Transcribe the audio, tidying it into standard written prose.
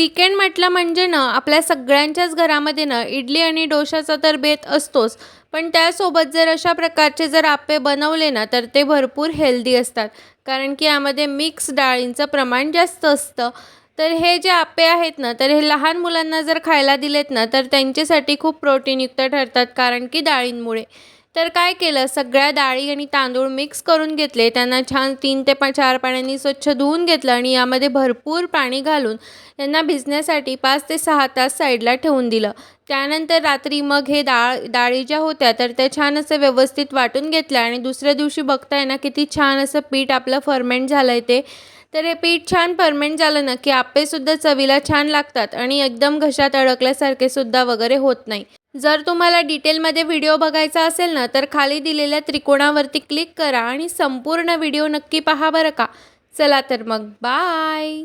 Weekend म्हटलं म्हणजे ना आपल्या सगळ्यांच्याच घरामध्ये ना इडली आणि डोशाचा तर बेत असतोच. पण त्यासोबत जर अशा प्रकारचे जर आप्पे बनवले ना तर ते भरपूर हेल्दी असतात. कारण की यामध्ये मिक्स डाळींचं प्रमाण जास्त असतं. तर हे जे आप्पे आहेत ना तर हे लहान मुलांना जर खायला दिलेत ना तर त्यांच्यासाठी खूप प्रोटीनयुक्त ठरतात कारण की डाळींमुळे. तर काय केलं सगळ्या डाळी आणि तांदूळ मिक्स करून घेतले. त्यांना छान 3 ते 4 पाण्याने स्वच्छ धुवून घेतलं आणि यामध्ये भरपूर पाणी घालून त्यांना भिजण्यासाठी 5 ते 6 तास साईडला ठेवून दिलं. त्यानंतर रात्री मग हे डाळी ज्या होत्या तर त्या छान असं व्यवस्थित वाटून घेतल्या आणि दुसऱ्या दिवशी बघताय ना किती छान असं पीठ आपलं फर्मेंट झालंय ते. तर हे पीठ छान फर्मेंट झालं ना की आप्पेसुद्धा चवीला छान लागतात आणि एकदम घशात अडकल्यासारखे सुद्धा वगैरे होत नाही. जर तुम्हाला डिटेलमध्ये व्हिडिओ बघायचा असेल ना तर खाली दिलेल्या त्रिकोणावरती क्लिक करा आणि संपूर्ण व्हिडिओ नक्की पहा बरं का. चला तर मग बाय.